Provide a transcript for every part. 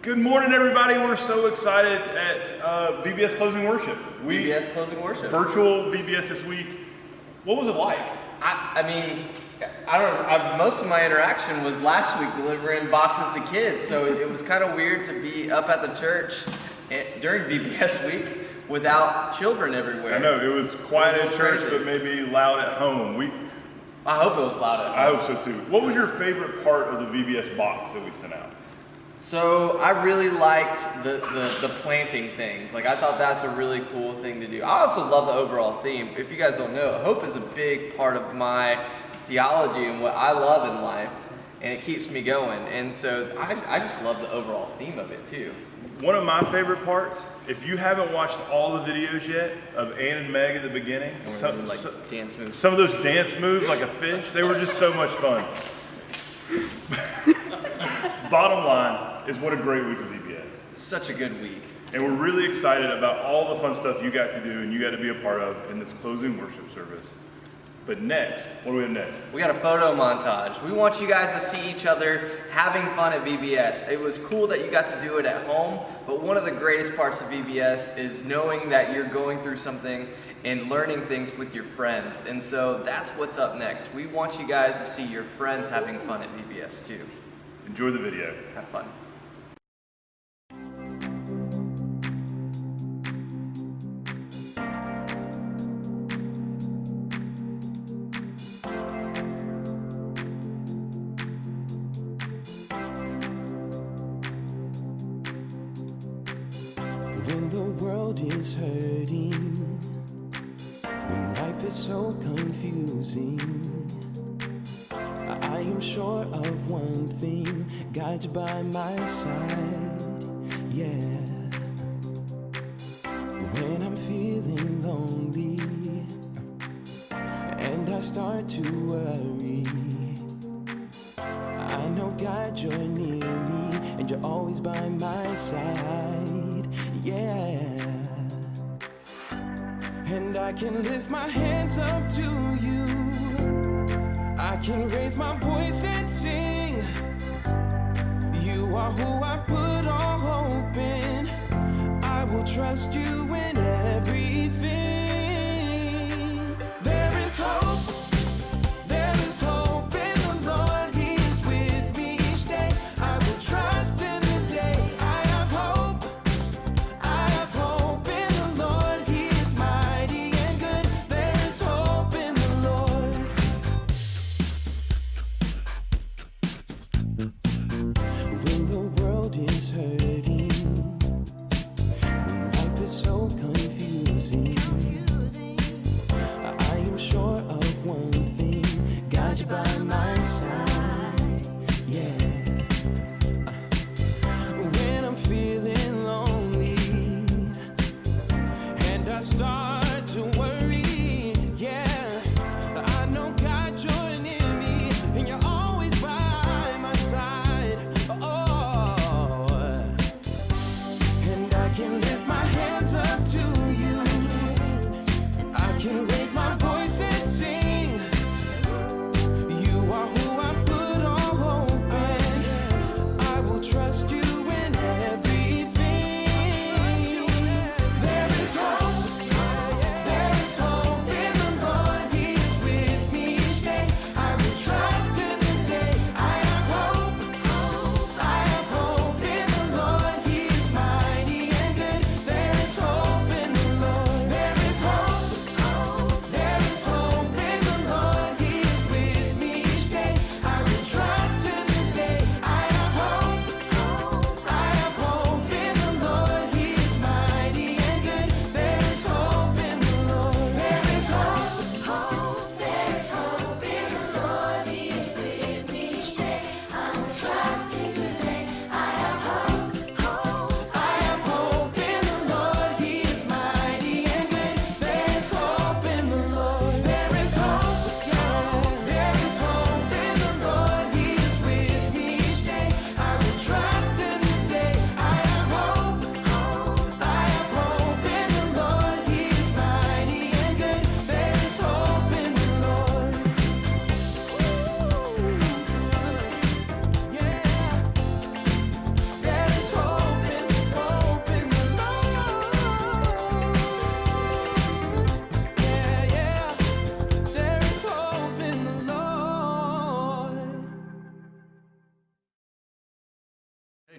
Good morning, everybody. We're so excited at VBS Closing Worship. VBS Closing Worship. Virtual VBS this week. What was it like? I mean, most of my interaction was last week delivering boxes to kids, so it was kind of weird to be up at the church during VBS week without children everywhere. I know, it was quiet at church, but maybe loud at home. I hope it was loud at home. I hope so too. What was your favorite part of the VBS box that we sent out? So I really liked the planting things. Like, I thought that's a really cool thing to do. I also love the overall theme. If you guys don't know, hope is a big part of my theology and what I love in life, and it keeps me going. And so I just love the overall theme of it too. One of my favorite parts, if you haven't watched all the videos yet of Ann and Meg at the beginning, Dance moves. Some of those dance moves like a fish, they were just so much fun. Bottom line is, what a great week of VBS. Such a good week. And we're really excited about all the fun stuff you got to do and you got to be a part of in this closing worship service. But next, what do we have next? We got a photo montage. We want you guys to see each other having fun at VBS. It was cool that you got to do it at home, but one of the greatest parts of VBS is knowing that you're going through something and learning things with your friends. And so that's what's up next. We want you guys to see your friends having fun at VBS too. Enjoy the video. Have fun. When the world is hurting, when life is so confusing, I am sure of one thing, God's by my side, yeah. When I'm feeling lonely and I start to worry, I know God, you're near me and you're always by my side, yeah. And I can lift my hands up to you, I can raise my voice and sing. You are who I put all hope in. I will trust you in everything. There is hope. There is hope in the Lord. He is with me each day. I will trust in the day. I have hope. I have hope in the Lord. He is mighty and good. There is hope in the Lord. When the world is hurting, when life is so confusing,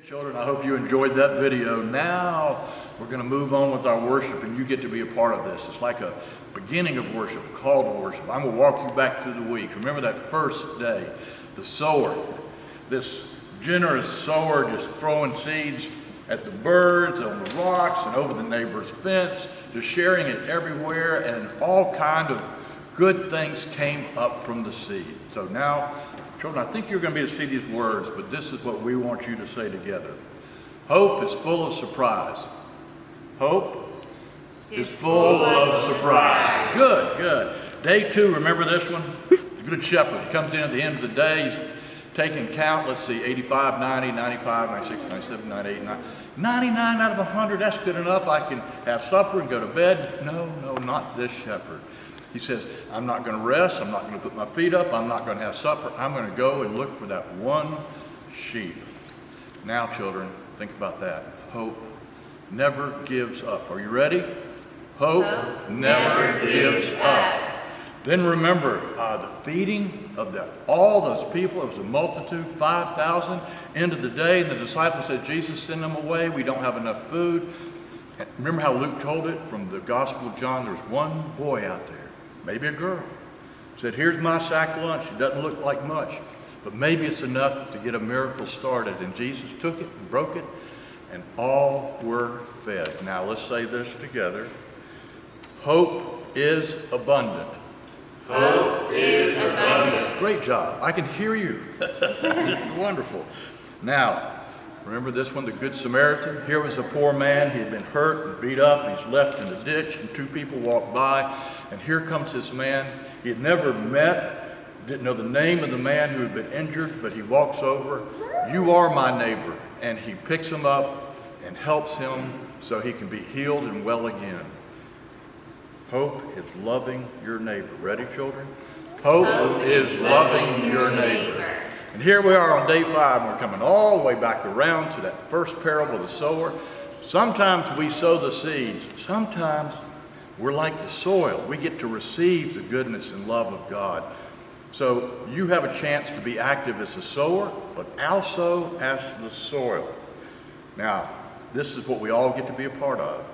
Children, I hope you enjoyed that video. Now we're going to move on with our worship, and you get to be a part of this. It's like a beginning of worship, a call to worship. I'm going to walk you back through the week. Remember that first day, the sower, this generous sower just throwing seeds at the birds, on the rocks, and over the neighbor's fence, just sharing it everywhere, and all kind of good things came up from the seed. So now, children, I think you're going to be able to see these words, but this is what we want you to say together. Hope is full of surprise. Hope is full of surprise. Good, good. Day 2, remember this one? The Good Shepherd. He comes in at the end of the day. He's taking count. Let's see, 85, 90, 95, 96, 97, 98, 99 out of 100. That's good enough. I can have supper and go to bed. No, not this shepherd. He says, I'm not going to rest. I'm not going to put my feet up. I'm not going to have supper. I'm going to go and look for that one sheep. Now, children, think about that. Hope never gives up. Are you ready? Hope never gives up. Then remember the feeding of all those people. It was a multitude, 5,000, end of the day. And the disciples said, Jesus, send them away. We don't have enough food. And remember how Luke told it from the Gospel of John? There's one boy out there, maybe a girl, said, here's my sack lunch. It doesn't look like much, but maybe it's enough to get a miracle started. And Jesus took it and broke it, and all were fed. Now let's say this together. Hope is abundant. Hope is abundant. Great job. I can hear you. Wonderful. Now, remember this one, the Good Samaritan? Here was a poor man. He had been hurt and beat up. And he's left in the ditch, and 2 people walked by. And here comes this man he had never met, didn't know the name of the man who had been injured, but he walks over. You are my neighbor. And he picks him up and helps him so he can be healed and well again. Hope is loving your neighbor. Ready, children? Hope is loving your neighbor. And here we are on day 5, and we're coming all the way back around to that first parable of the sower. Sometimes we sow the seeds. Sometimes we're like the soil. We get to receive the goodness and love of God. So you have a chance to be active as a sower, but also as the soil. Now, this is what we all get to be a part of.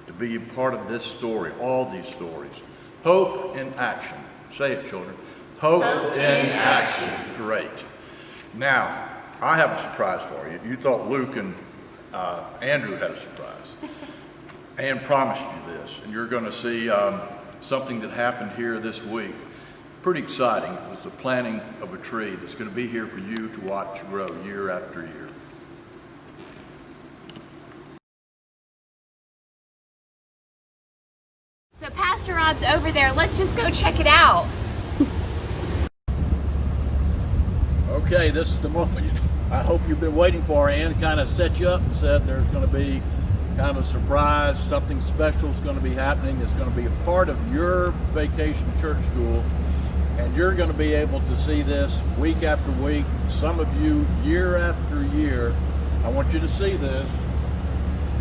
To be a part of this story, all these stories. Hope in action. Say it, children. Hope in action. Great. Now, I have a surprise for you. You thought Luke and Andrew had a surprise. Ann promised you this, and you're going to see something that happened here this week. Pretty exciting. It was the planting of a tree that's going to be here for you to watch grow year after year. So Pastor Rob's over there. Let's just go check it out. Okay, this is the moment I hope you've been waiting for. Ann kind of set you up and said there's going to be kind of a surprise, something special is going to be happening. It's going to be a part of your vacation church school, and you're going to be able to see this week after week, some of you year after year. I want you to see this.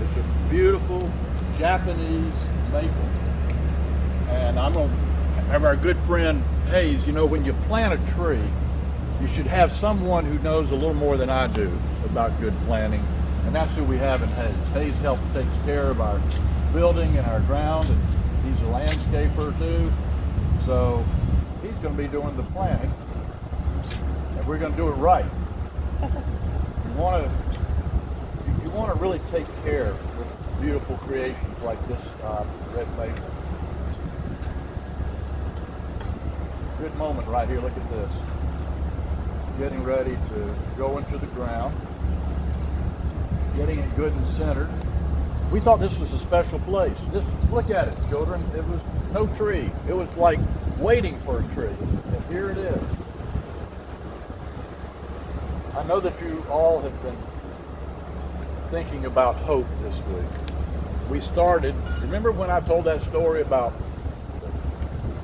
It's a beautiful Japanese maple. And I'm going to have our good friend Hayes. You know, when you plant a tree, you should have someone who knows a little more than I do about good planting. And that's who we have in Hayes. Hayes takes care of our building and our ground, and he's a landscaper too. So he's going to be doing the planting, and we're going to do it right. You want to really take care of beautiful creations like this red maple. Good moment right here. Look at this. Getting ready to go into the ground. Getting it good and centered. We thought this was a special place. Look at it, children. It was no tree. It was like waiting for a tree. And here it is. I know that you all have been thinking about hope this week. We started, remember when I told that story about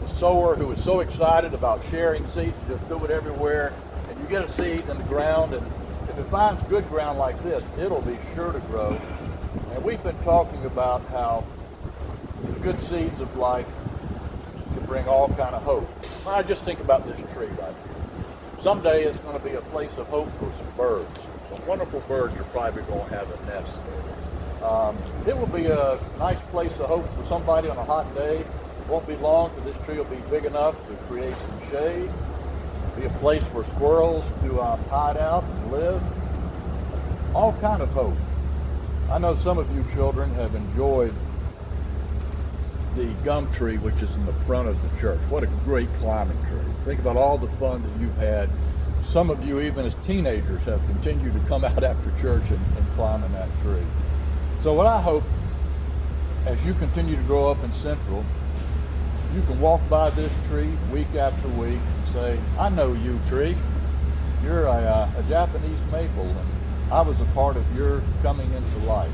sower who was so excited about sharing seeds, just threw it everywhere, and you get a seed in the ground, and if it finds good ground like this, it'll be sure to grow. And we've been talking about how the good seeds of life can bring all kind of hope. I just think about this tree right here. Someday it's going to be a place of hope for some birds. Some wonderful birds are probably going to have a nest there. It will be a nice place of hope for somebody on a hot day. It won't be long for this tree will be big enough to create some shade. Be a place for squirrels to hide out and live. All kind of hope. I know some of you children have enjoyed the gum tree, which is in the front of the church. What a great climbing tree. Think about all the fun that you've had. Some of you, even as teenagers, have continued to come out after church and climb in that tree. So what I hope, as you continue to grow up in Central, you can walk by this tree week after week and say, I know you, tree. You're a Japanese maple, and I was a part of your coming into life.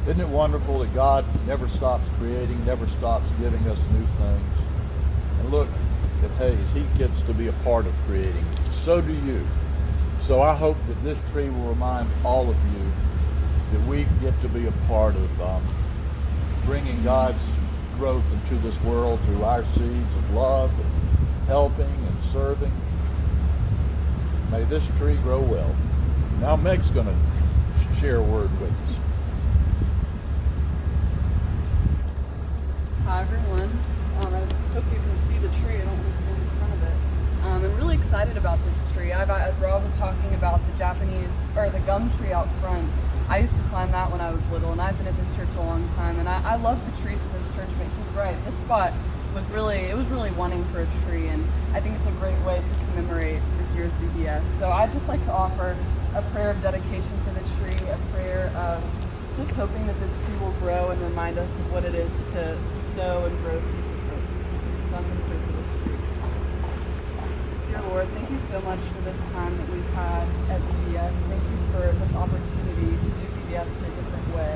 Isn't it wonderful that God never stops creating, never stops giving us new things? And look at Hayes, he gets to be a part of creating. So do you. So I hope that this tree will remind all of you that we get to be a part of bringing God's growth into this world through our seeds of love and helping and serving. May this tree grow well. Now Meg's going to share a word with us. Hi everyone. I hope you can see the tree. I don't want to stand in front of it. I'm really excited about this tree. As Rob was talking about the gum tree out front, I used to climb that when I was little, and I've been at this church a long time, and I love the trees at this church, but he's right. This spot was really wanting for a tree, and I think it's a great way to commemorate this year's VBS. So I'd just like to offer a prayer of dedication for the tree, a prayer of just hoping that this tree will grow and remind us of what it is to sow and grow seeds of hope. So I'm going to pray for this tree. Dear Lord, thank you so much for this time that we've had at VBS. Thank you for this opportunity to do VBS in a different way.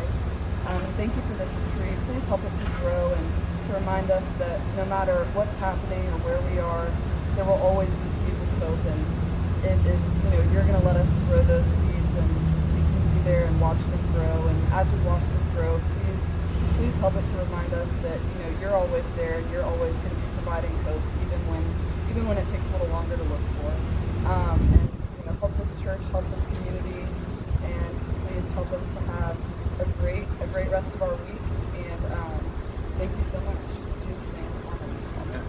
And thank you for this tree. Please help it to grow and to remind us that no matter what's happening or where we are, there will always be seeds of hope. And it is, you're going to let us grow those seeds, and we can be there and watch them grow. And as we watch them grow, please help it to remind us that you're always there, and you're always going to be providing hope, even when it takes a little longer to look for. And help this church, help this community, and please help us to have a great rest of our week. And thank you so much. In Jesus' name, amen.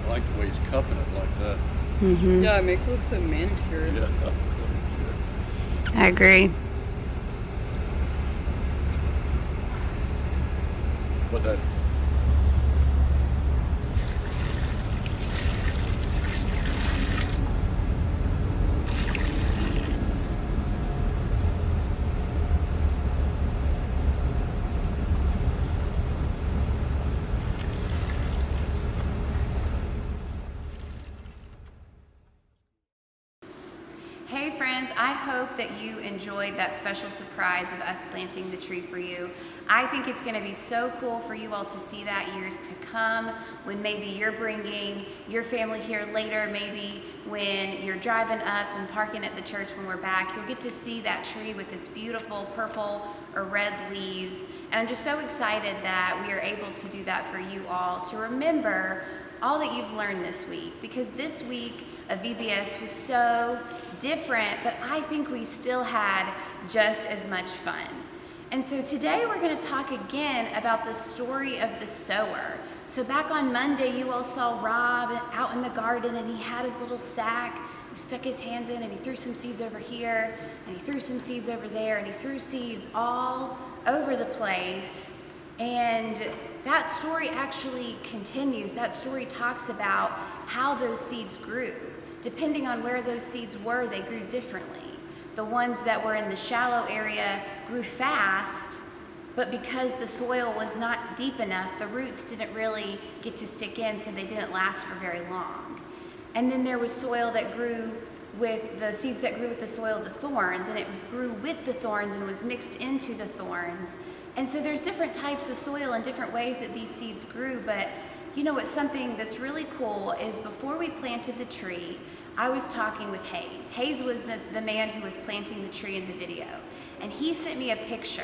I like the way he's cupping it like that. Yeah, it makes it look so manicured. Yeah. I agree. But that Hey friends, I hope that you enjoyed that special surprise of us planting the tree for you. I think it's going to be so cool for you all to see that years to come, when maybe you're bringing your family here later, maybe when you're driving up and parking at the church when we're back, you'll get to see that tree with its beautiful purple or red leaves. And I'm just so excited that we are able to do that for you all, to remember all that you've learned this week, because this week of VBS was so different, but I think we still had just as much fun. And so today we're going to talk again about the story of the sower. So back on Monday, you all saw Rob out in the garden, and he had his little sack. He stuck his hands in and he threw some seeds over here, and he threw some seeds over there, and he threw seeds all over the place. And that story actually continues. That story talks about how those seeds grew. Depending on where those seeds were, they grew differently. The ones that were in the shallow area grew fast, but because the soil was not deep enough, the roots didn't really get to stick in, so they didn't last for very long. And then there was soil that grew with the seeds that grew with the soil of the thorns, and it grew with the thorns and was mixed into the thorns. And so there's different types of soil and different ways that these seeds grew, but you know what's something that's really cool is before we planted the tree, I was talking with Hayes. Hayes was the man who was planting the tree in the video, and he sent me a picture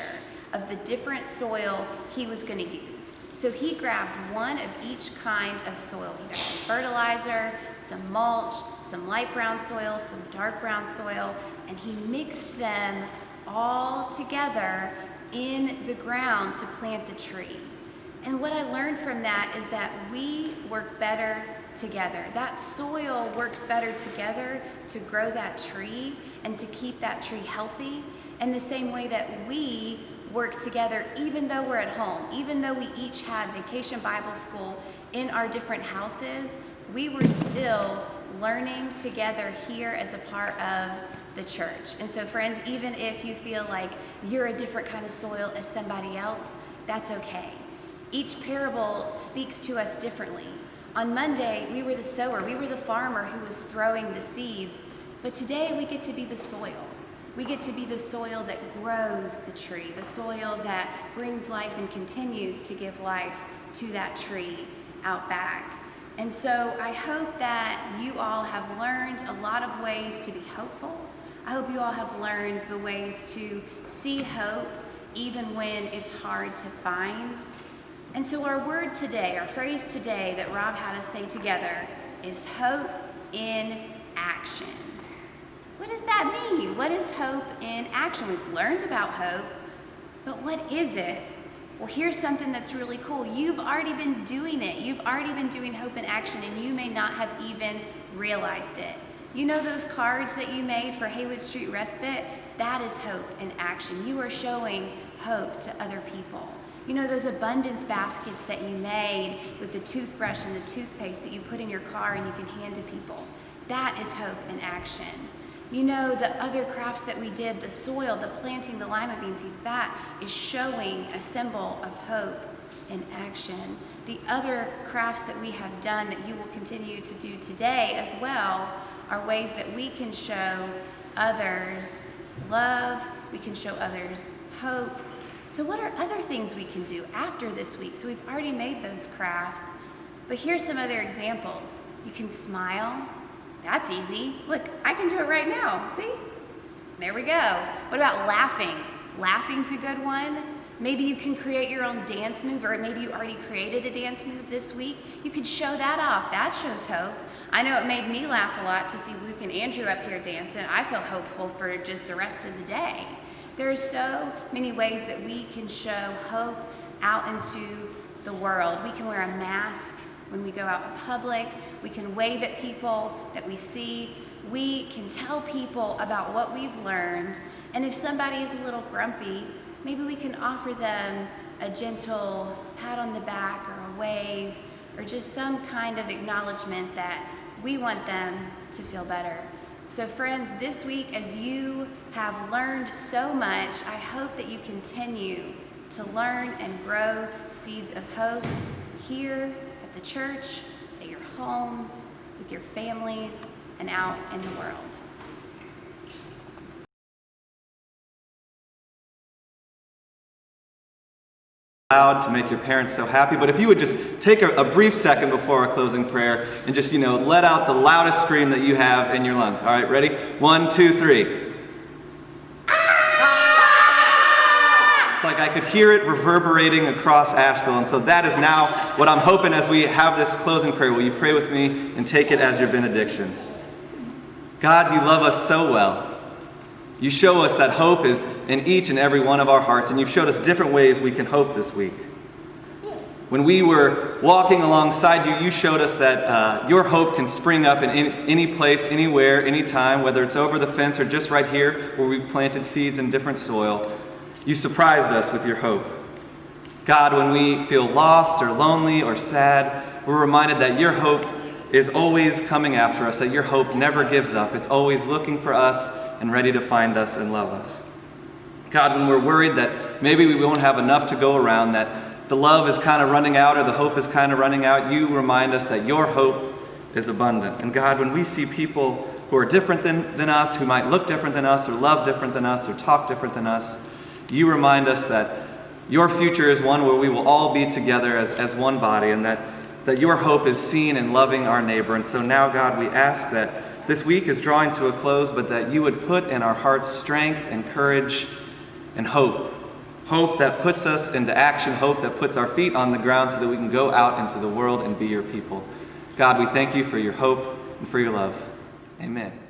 of the different soil he was going to use. So he grabbed one of each kind of soil. He got some fertilizer, some mulch, some light brown soil, some dark brown soil, and he mixed them all together in the ground to plant the tree. And what I learned from that is that we work better together. That soil works better together to grow that tree and to keep that tree healthy, in the same way that we work together even though we're at home. Even though we each had Vacation Bible School in our different houses, we were still learning together here as a part of the church. And so friends, even if you feel like you're a different kind of soil as somebody else, that's okay. Each parable speaks to us differently. On Monday, we were the sower, we were the farmer who was throwing the seeds, but today we get to be the soil. We get to be the soil that grows the tree, the soil that brings life and continues to give life to that tree out back. And so I hope that you all have learned a lot of ways to be hopeful. I hope you all have learned the ways to see hope even when it's hard to find. And so our word today, our phrase today that Rob had us say together is hope in action. What does that mean? What is hope in action? We've learned about hope, but what is it? Well, here's something that's really cool. You've already been doing it. You've already been doing hope in action, and you may not have even realized it. You know those cards that you made for Haywood Street Respite? That is hope in action. You are showing hope to other people. You know those abundance baskets that you made with the toothbrush and the toothpaste that you put in your car and you can hand to people? That is hope in action. You know the other crafts that we did, the soil, the planting, the lima bean seeds, that is showing a symbol of hope in action. The other crafts that we have done that you will continue to do today as well are ways that we can show others love, we can show others hope. So what are other things we can do after this week? So we've already made those crafts, but here's some other examples. You can smile. That's easy. Look, I can do it right now. See? There we go. What about laughing? Laughing's a good one. Maybe you can create your own dance move, or maybe you already created a dance move this week. You could show that off. That shows hope. I know it made me laugh a lot to see Luke and Andrew up here dancing. I feel hopeful for just the rest of the day. There are so many ways that we can show hope out into the world. We can wear a mask when we go out in public. We can wave at people that we see. We can tell people about what we've learned. And if somebody is a little grumpy, maybe we can offer them a gentle pat on the back or a wave or just some kind of acknowledgement that we want them to feel better. So friends, this week as you have learned so much, I hope that you continue to learn and grow seeds of hope here at the church, at your homes, with your families, and out in the world. Loud to make your parents so happy, but if you would just take a brief second before our closing prayer and just, let out the loudest scream that you have in your lungs. All right, ready? 1, 2, 3. It's like I could hear it reverberating across Asheville, and so that is now what I'm hoping as we have this closing prayer. Will you pray with me and take it as your benediction? God, you love us so well. You show us that hope is in each and every one of our hearts, and you've showed us different ways we can hope this week. When we were walking alongside you, you showed us that your hope can spring up in any place, anywhere, anytime, whether it's over the fence or just right here where we've planted seeds in different soil. You surprised us with your hope. God, when we feel lost or lonely or sad, we're reminded that your hope is always coming after us, that your hope never gives up. It's always looking for us and ready to find us and love us. God, when we're worried that maybe we won't have enough to go around, that the love is kind of running out or the hope is kind of running out, you remind us that your hope is abundant. And God, when we see people who are different than us, who might look different than us, or love different than us, or talk different than us. You remind us that your future is one where we will all be together as one body, and that your hope is seen in loving our neighbor. And so now, God, we ask that this week is drawing to a close, but that you would put in our hearts strength and courage and hope. Hope that puts us into action, hope that puts our feet on the ground so that we can go out into the world and be your people. God, we thank you for your hope and for your love. Amen.